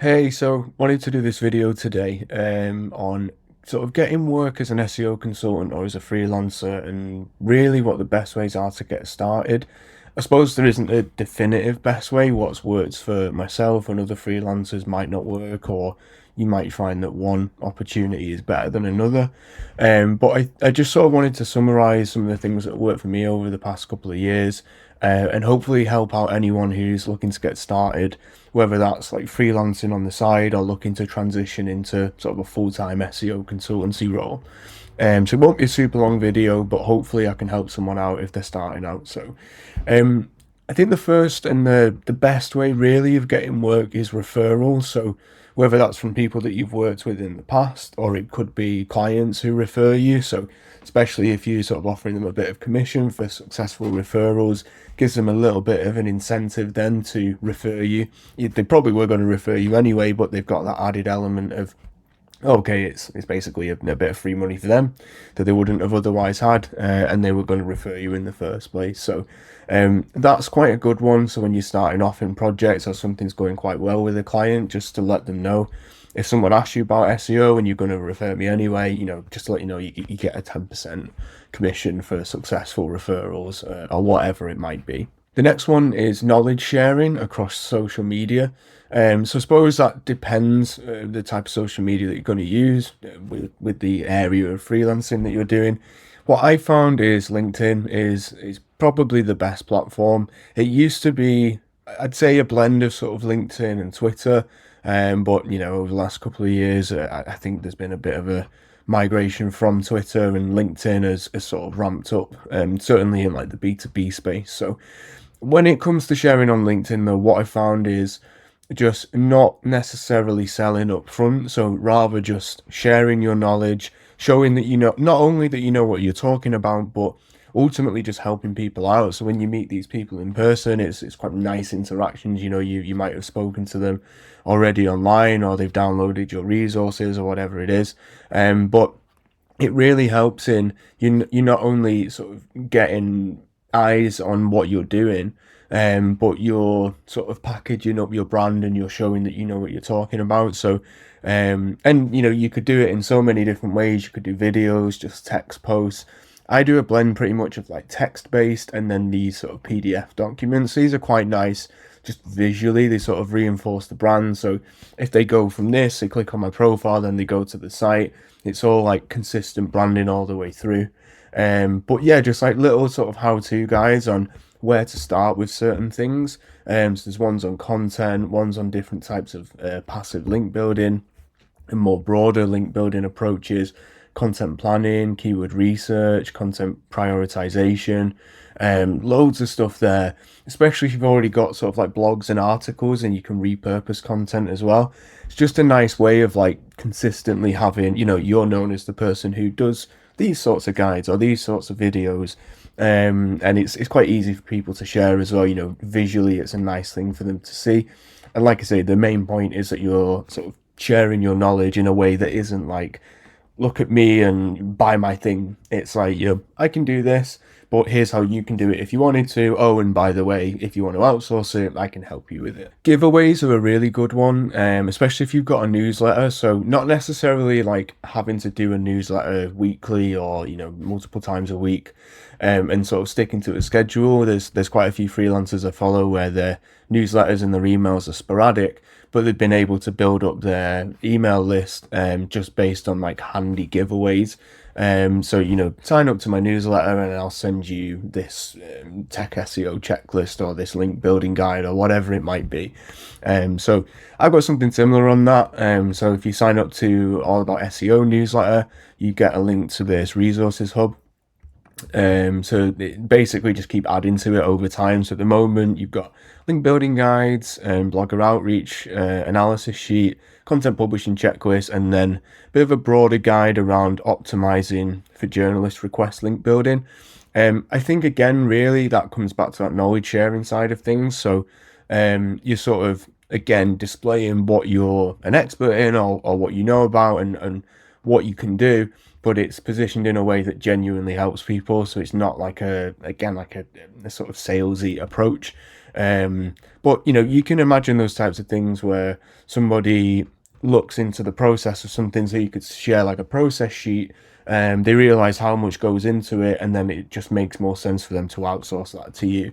Hey, so wanted to do this video today on sort of getting work as an SEO consultant or as a freelancer and really what the best ways are to get started. I suppose there isn't a definitive best way. What's worked for myself and other freelancers might not work, or you might find that one opportunity is better than another. But I just sort of wanted to summarize some of the things that worked for me over the past couple of years, and hopefully help out anyone who's looking to get started, whether that's like freelancing on the side or looking to transition into sort of a full-time SEO consultancy role. So it won't be a super long video, but hopefully I can help someone out if they're starting out. Um, I think the first and the best way really of getting work is referrals. So whether that's from people that you've worked with in the past, or it could be clients who refer you. So especially if you're sort of offering them a bit of commission for successful referrals, gives them a little bit of an incentive then to refer you. They probably were going to refer you anyway, but they've got that added element of, okay, it's basically a bit of free money for them that they wouldn't have otherwise had, and they were going to refer you in the first place. So that's quite a good one. So when you're starting off in projects or something's going quite well with a client, just to let them know, if someone asks you about SEO and you're going to refer me anyway, just to let you know, you get a 10% commission for successful referrals, or whatever it might be. The next one is knowledge sharing across social media. So I suppose that depends the type of social media that you're going to use with the area of freelancing that you're doing. What I found is LinkedIn is probably the best platform. It used to be, I'd say, a blend of sort of LinkedIn and Twitter, but over the last couple of years, I think there's been a bit of a migration from Twitter, and LinkedIn has sort of ramped up, certainly in like the B2B space. So when it comes to sharing on LinkedIn, though, what I found is just not necessarily selling up front. So rather just sharing your knowledge, showing that not only that you know what you're talking about, but ultimately just helping people out. So when you meet these people in person, it's quite nice interactions. You might have spoken to them already online, or they've downloaded your resources or whatever it is. But it really helps in you not only sort of getting eyes on what you're doing, but you're sort of packaging up your brand and you're showing that you know what you're talking about. So, and you could do it in so many different ways. You could do videos, just text posts. I do a blend pretty much of like text based and then these sort of PDF documents. These are quite nice, just visually. They sort of reinforce the brand. So if they go from this, they click on my profile, then they go to the site. It's all like consistent branding all the way through. But yeah, just like little sort of how-to guides on where to start with certain things. So there's ones on content, ones on different types of passive link building and more broader link building approaches, content planning, keyword research, content prioritization, loads of stuff there, especially if you've already got sort of like blogs and articles and you can repurpose content as well. It's just a nice way of like consistently having, you're known as the person who does these sorts of guides or these sorts of videos. And it's quite easy for people to share as well. Visually, it's a nice thing for them to see. And like I say, the main point is that you're sort of sharing your knowledge in a way that isn't like, look at me and buy my thing. It's like, I can do this, but here's how you can do it if you wanted to. Oh, and by the way, if you want to outsource it, I can help you with it. Giveaways are a really good one, especially if you've got a newsletter. So not necessarily like having to do a newsletter weekly or, multiple times a week, and sort of sticking to a schedule. There's quite a few freelancers I follow where their newsletters and their emails are sporadic, but they've been able to build up their email list just based on like handy giveaways. So sign up to my newsletter and I'll send you this tech SEO checklist or this link building guide or whatever it might be. So I've got something similar on that. So if you sign up to All About SEO newsletter, you get a link to this resources hub. So basically just keep adding to it over time. So at the moment you've got link building guides, blogger outreach, analysis sheet, content publishing checklist, and then a bit of a broader guide around optimizing for journalist request link building. I think again, really that comes back to that knowledge sharing side of things. So you're sort of again displaying what you're an expert in or what you know about and what you can do, but it's positioned in a way that genuinely helps people. So it's not like a sort of salesy approach, But, you can imagine those types of things where somebody looks into the process of something, so you could share like a process sheet. They realize how much goes into it, and then it just makes more sense for them to outsource that to you.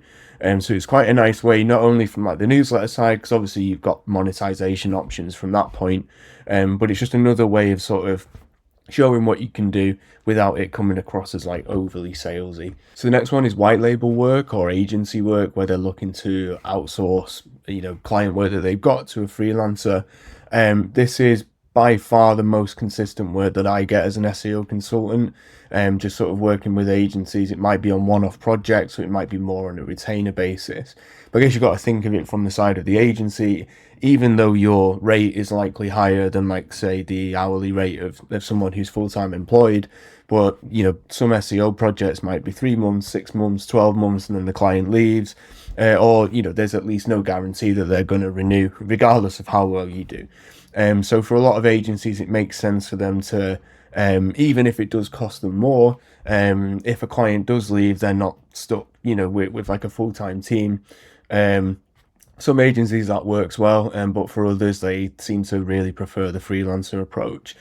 So it's quite a nice way, not only from like the newsletter side, because obviously you've got monetization options from that point, but it's just another way of sort of showing what you can do without it coming across as like overly salesy. So the next one is white label work or agency work, where they're looking to outsource, client work that they've got to a freelancer. This is by far the most consistent work that I get as an SEO consultant. Just sort of working with agencies. It might be on one-off projects, or it might be more on a retainer basis. But I guess you've got to think of it from the side of the agency. Even though your rate is likely higher than, like, say, the hourly rate of someone who's full-time employed, but, some SEO projects might be 3 months, 6 months, 12 months, and then the client leaves. Or, there's at least no guarantee that they're going to renew, regardless of how well you do. So for a lot of agencies, it makes sense for them to, even if it does cost them more, if a client does leave, they're not stuck, with like a full-time team. Some agencies that works well, but for others, they seem to really prefer the freelancer approach.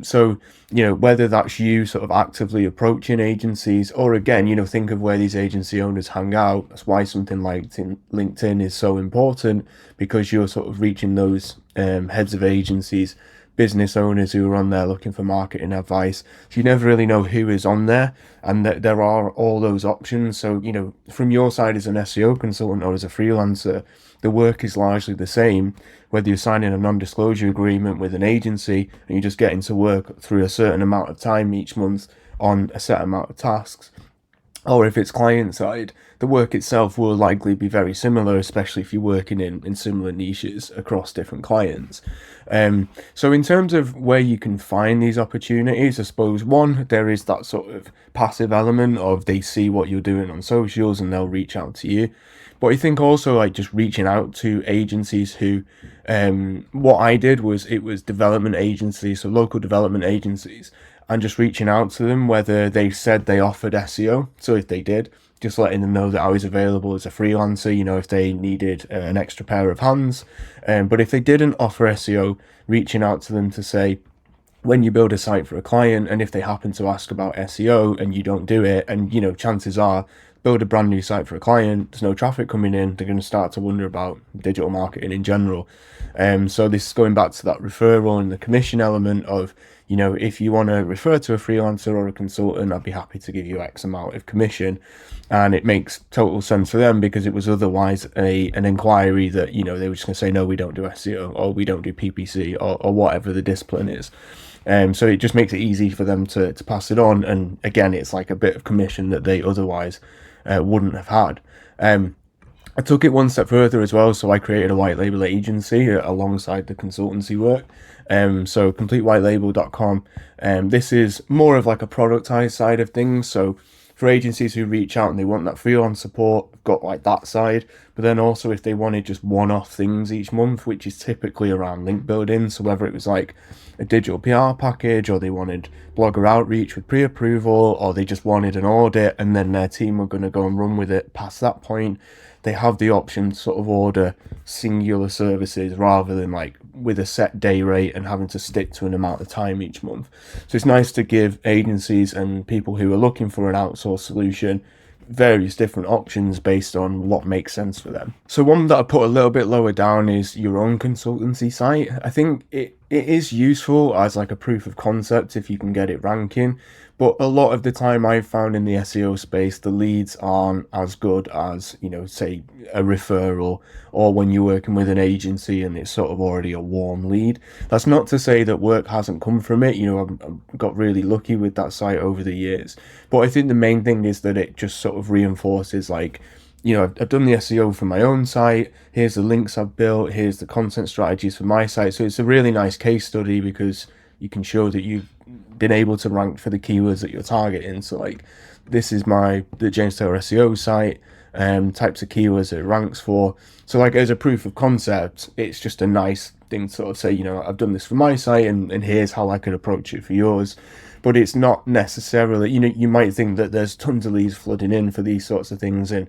So, whether that's you sort of actively approaching agencies, or again, think of where these agency owners hang out. That's why something like LinkedIn is so important, because you're sort of reaching those heads of agencies, business owners who are on there looking for marketing advice. So you never really know who is on there, and there are all those options. So, from your side as an SEO consultant or as a freelancer, the work is largely the same, whether you're signing a non-disclosure agreement with an agency and you're just getting to work through a certain amount of time each month on a set amount of tasks, or if it's client side, the work itself will likely be very similar, especially if you're working in similar niches across different clients. So in terms of where you can find these opportunities, I suppose, one, there is that sort of passive element of they see what you're doing on socials and they'll reach out to you. But I think also, like, just reaching out to agencies who, what I did was, it was development agencies, so local development agencies, and just reaching out to them, whether they said they offered SEO. So if they did, just letting them know that I was available as a freelancer, if they needed an extra pair of hands. But if they didn't offer SEO, reaching out to them to say, when you build a site for a client, and if they happen to ask about SEO and you don't do it, and, chances are, build a brand new site for a client, there's no traffic coming in, they're going to start to wonder about digital marketing in general. So this is going back to that referral and the commission element of, if you want to refer to a freelancer or a consultant, I'd be happy to give you X amount of commission. And it makes total sense for them, because it was otherwise an inquiry that, they were just going to say, no, we don't do SEO, or we don't do PPC, or whatever the discipline is. So it just makes it easy for them to pass it on. And again, it's like a bit of commission that they otherwise wouldn't have had. I took it one step further as well, so I created a white label agency alongside the consultancy work. So completewhitelabel.com. This is more of like a productized side of things. So for agencies who reach out and they want that freelance support, I've got like that side. But then also, if they wanted just one-off things each month, which is typically around link building, so whether it was like a digital PR package, or they wanted blogger outreach with pre-approval, or they just wanted an audit and then their team were going to go and run with it past that point, they have the option to sort of order singular services rather than like with a set day rate and having to stick to an amount of time each month. So it's nice to give agencies and people who are looking for an outsourced solution various different options based on what makes sense for them. So one that I put a little bit lower down is your own consultancy site. I think it is useful as like a proof of concept if you can get it ranking, but a lot of the time I've found in the SEO space, the leads aren't as good as, say a referral, or when you're working with an agency and it's sort of already a warm lead. That's not to say that work hasn't come from it. I've got really lucky with that site over the years, but I think the main thing is that it just sort of reinforces, like, I've done the SEO for my own site, here's the links I've built, here's the content strategies for my site. So it's a really nice case study, because you can show that you've been able to rank for the keywords that you're targeting. So like, this is the James Taylor SEO site, types of keywords that it ranks for. So like, as a proof of concept, it's just a nice thing to sort of say, I've done this for my site, and here's how I could approach it for yours. But it's not necessarily, you might think that there's tons of leads flooding in for these sorts of things, and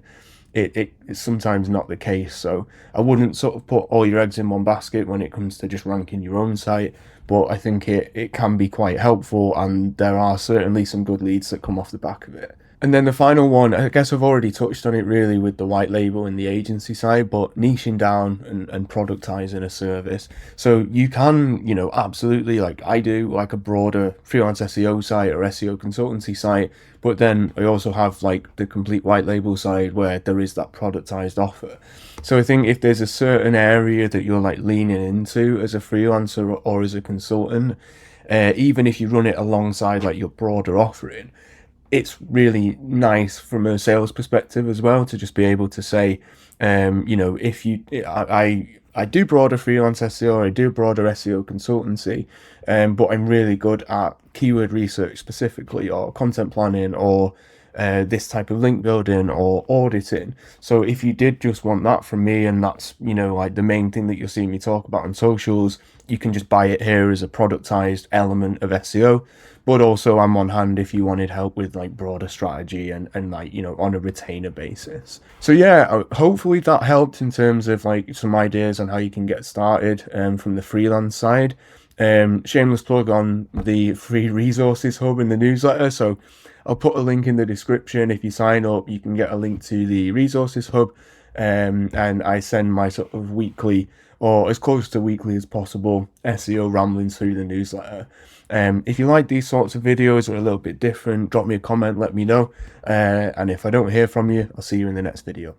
it's sometimes not the case. So I wouldn't sort of put all your eggs in one basket when it comes to just ranking your own site, but I think it can be quite helpful, and there are certainly some good leads that come off the back of it. And then the final one, I guess I've already touched on it really with the white label and the agency side, but niching down and productizing a service. So you can, absolutely, like I do, like a broader freelance SEO site or SEO consultancy site, but then I also have like the complete white label side where there is that productized offer. So I think if there's a certain area that you're like leaning into as a freelancer or as a consultant, even if you run it alongside like your broader offering, it's really nice from a sales perspective as well to just be able to say, if you, I do broader freelance SEO, I do broader SEO consultancy, but I'm really good at keyword research specifically, or content planning, or this type of link building or auditing. So if you did just want that from me, and that's, like the main thing that you'll see me talk about on socials, you can just buy it here as a productized element of SEO. But also I'm on hand if you wanted help with like broader strategy and like, on a retainer basis. So yeah, hopefully that helped in terms of like some ideas on how you can get started from the freelance side. Shameless plug on the free resources hub in the newsletter. So I'll put a link in the description. If you sign up, you can get a link to the resources hub. And I send my sort of weekly, or as close to weekly as possible, SEO ramblings through the newsletter. If you like these sorts of videos or a little bit different, drop me a comment, let me know. And if I don't hear from you, I'll see you in the next video.